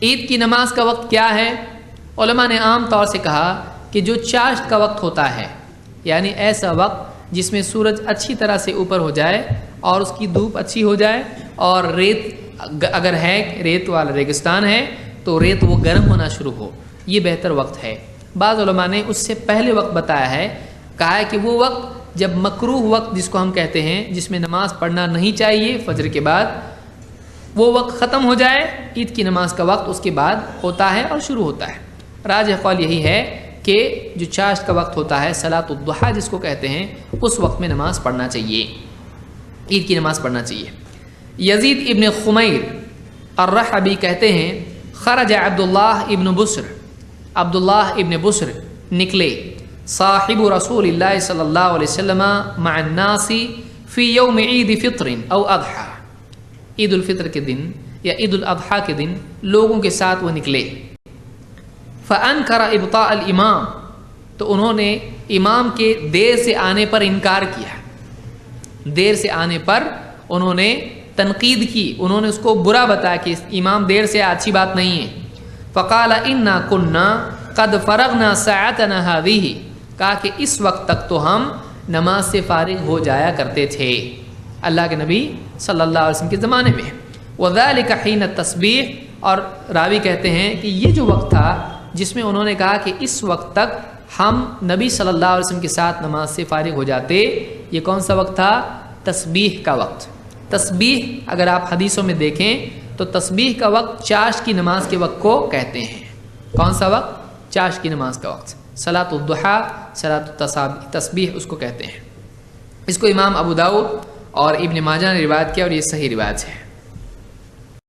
عید کی نماز کا وقت کیا ہے؟ علماء نے عام طور سے کہا کہ جو چاشت کا وقت ہوتا ہے، یعنی ایسا وقت جس میں سورج اچھی طرح سے اوپر ہو جائے اور اس کی دھوپ اچھی ہو جائے، اور ریت اگر ہے، ریت والا ریگستان ہے تو ریت وہ گرم ہونا شروع ہو، یہ بہتر وقت ہے۔ بعض علماء نے اس سے پہلے وقت بتایا ہے، کہا ہے کہ وہ وقت جب مکروہ وقت جس کو ہم کہتے ہیں، جس میں نماز پڑھنا نہیں چاہیے فجر کے بعد، وہ وقت ختم ہو جائے، عید کی نماز کا وقت اس کے بعد ہوتا ہے اور شروع ہوتا ہے۔ راجح قول یہی ہے کہ جو چاشت کا وقت ہوتا ہے، صلاۃ الضحیٰ جس کو کہتے ہیں، اس وقت میں نماز پڑھنا چاہیے، عید کی نماز پڑھنا چاہیے۔ یزید ابن خمیر الرحبی کہتے ہیں، خرج عبداللہ ابن بسر نکلے، صاحب رسول اللہ صلی اللہ علیہ وسلم مع الناس فی یوم عید فطر او اضحیٰ، عید الفطر کے دن یا عید الاضحیٰ کے دن لوگوں کے ساتھ وہ نکلے۔ فانکر ابطاء الامام، تو انہوں نے امام کے دیر سے آنے پر انکار کیا، دیر سے آنے پر انہوں نے تنقید کی، انہوں نے اس کو برا بتایا کہ امام دیر سے اچھی بات نہیں ہے۔ فقال انا كنا قد فرغنا ساعتنا هذه، کہا کہ اس وقت تک تو ہم نماز سے فارغ ہو جایا کرتے تھے اللہ کے نبی صلی اللہ علیہ وسلم کے زمانے میں۔ وذلك حين التسبیح، اور راوی کہتے ہیں کہ یہ جو وقت تھا جس میں انہوں نے کہا کہ اس وقت تک ہم نبی صلی اللہ علیہ وسلم کے ساتھ نماز سے فارغ ہو جاتے، یہ کون سا وقت تھا؟ تسبیح کا وقت۔ تسبیح اگر آپ حدیثوں میں دیکھیں تو تسبیح کا وقت چاشت کی نماز کے وقت کو کہتے ہیں۔ کون سا وقت؟ چاشت کی نماز کا وقت۔ صلاۃ الضحیٰ، صلاۃ التسبیح اس کو کہتے ہیں۔ اس کو امام ابو داؤد اور ابن ماجہ نے روایت کیا اور یہ صحیح روایت ہے۔